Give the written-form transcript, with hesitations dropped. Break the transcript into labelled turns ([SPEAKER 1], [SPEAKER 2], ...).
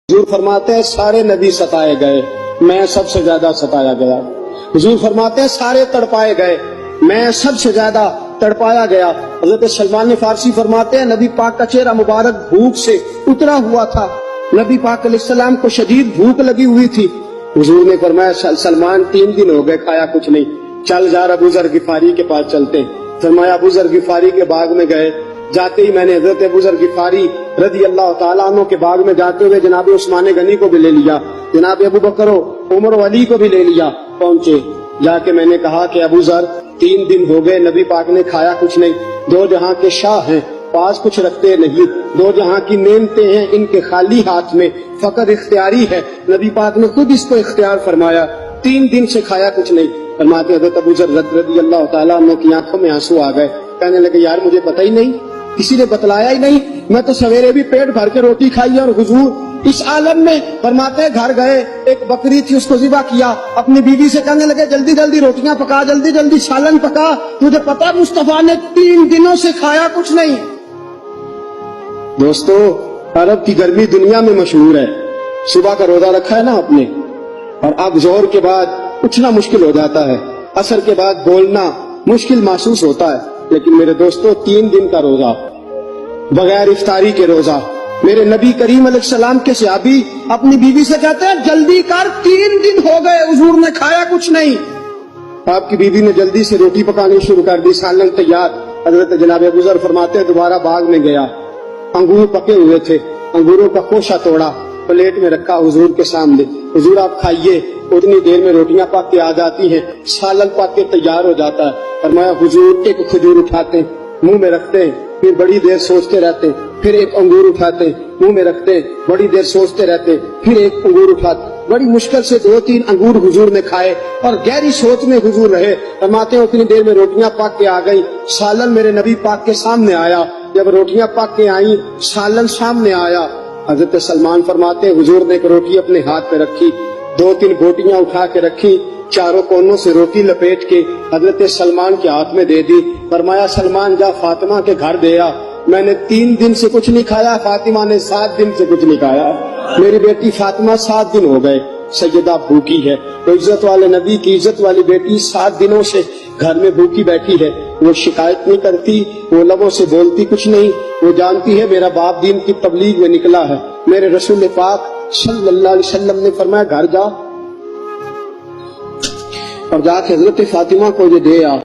[SPEAKER 1] حضور فرماتے ہیں سارے نبی ستائے گئے، میں سب سے زیادہ ستایا گیا۔ حضور فرماتے ہیں سارے تڑپائے گئے، میں سب سے زیادہ تڑپایا گیا۔ حضرت سلمان فارسی فرماتے ہیں نبی پاک کا چہرہ مبارک بھوک سے اترا ہوا تھا، نبی پاک علیہ السلام کو شدید بھوک لگی ہوئی تھی۔ حضور نے فرمایا سلمان 3 دن ہو گئے کھایا کچھ نہیں، چل جا ابو ذر غفاری کے پاس چلتے ہیں۔ فرمایا ابو ذر غفاری کے باغ میں گئے، جاتے ہی میں نے حضرت ابو ذر غفاری رضی اللہ تعالیٰ عنہ کے باغ میں جاتے ہوئے جناب عثمان غنی کو بھی لے لیا، جناب ابو بکر و عمر و علی کو بھی لے لیا۔ پہنچے جا کے میں نے کہا کہ ابو ذر 3 دن ہو گئے نبی پاک نے کھایا کچھ نہیں، 2 جہاں کے شاہ ہیں پاس کچھ رکھتے نہیں، 2 جہاں کی نعمتیں ہیں ان کے خالی ہاتھ میں، فقر اختیاری ہے، نبی پاک نے خود اس کو اختیار فرمایا، 3 دن سے کھایا کچھ نہیں۔ فرماتے حضرت ابو ذر رضی اللہ تعالیٰ عنہ کی آنکھوں میں آنسو آ گئے، کہنے لگے یار مجھے پتہ ہی نہیں، کسی نے بتلایا ہی نہیں، میں تو سویرے بھی پیٹ بھر کے روٹی کھائی اور حضور اس عالم میں۔ فرماتے گھر گئے، ایک بکری تھی اس کو ذبح کیا، اپنی بیوی سے کہنے لگے جلدی جلدی روٹیاں پکا، جلدی جلدی سالن پکا، تجھے پتا مصطفیٰ نے 3 دنوں سے کھایا کچھ نہیں۔ دوستو عرب کی گرمی دنیا میں مشہور ہے، صبح کا روزہ رکھا ہے نا آپ نے، اور اب ظہر کے بعد اٹھنا مشکل ہو جاتا ہے، عصر کے بعد بولنا مشکل محسوس ہوتا ہے، لیکن میرے دوستو 3 دن کا روزہ بغیر افطاری کے روزہ، میرے نبی کریم علیہ السلام کے صحابی اپنی بیوی سے کہتے ہیں جلدی کر 3 دن ہو گئے حضور نے کھایا کچھ نہیں۔ آپ کی بیوی نے جلدی سے روٹی پکانی شروع کر دی، سالن تیار۔ حضرت جناب ابو ذر فرماتے ہیں دوبارہ باغ میں گیا، انگور پکے ہوئے تھے، انگوروں کا خوشہ توڑا، پلیٹ میں رکھا حضور کے سامنے، حضور آپ کھائیے۔ اتنی دیر میں روٹیاں پک کے آ جاتی ہیں، سالن پک کے تیار ہو جاتا ہے۔ فرمایا حضور ایک کھجور اٹھاتے ہیں، منہ میں رکھتے ہیں، پھر بڑی دیر سوچتے رہتے ہیں، پھر ایک انگور اٹھاتے ہیں، منہ میں رکھتے ہیں، بڑی دیر سوچتے رہتے ہیں، پھر ایک انگور اٹھاتے، بڑی مشکل سے 2-3 انگور حضور نے کھائے اور گہری سوچ میں حضور رہے۔ فرماتے ہیں اتنی دیر میں روٹیاں پک کے آ گئی، سالن میرے نبی پاک کے سامنے آیا۔ جب روٹیاں پک کے آئیں، سالن سامنے آیا، حضرت سلمان فرماتے ہیں حضور نے ایک روٹی اپنے ہاتھ پہ رکھی، 2-3 بوٹیاں اٹھا کے رکھی، چاروں کونوں سے روٹی لپیٹ کے حضرت سلمان کے ہاتھ میں دے دی۔ فرمایا سلمان جا فاطمہ کے گھر دے آ، میں نے 3 دن سے کچھ نہیں کھایا، فاطمہ نے 7 دن سے کچھ نہیں کھایا، میری بیٹی فاطمہ 7 دن ہو گئے سیدہ بھوکی ہے۔ تو عزت والے نبی کی عزت والی بیٹی 7 دنوں سے گھر میں بھوکی بیٹھی ہے، وہ شکایت نہیں کرتی، وہ لبوں سے بولتی کچھ نہیں، وہ جانتی ہے میرا باپ دین کی تبلیغ میں نکلا ہے۔ میرے رسول پاک صلی اللہ علیہ وسلم نے فرمایا گھر جا اور جا کے حضرت فاطمہ کو یہ دے آ۔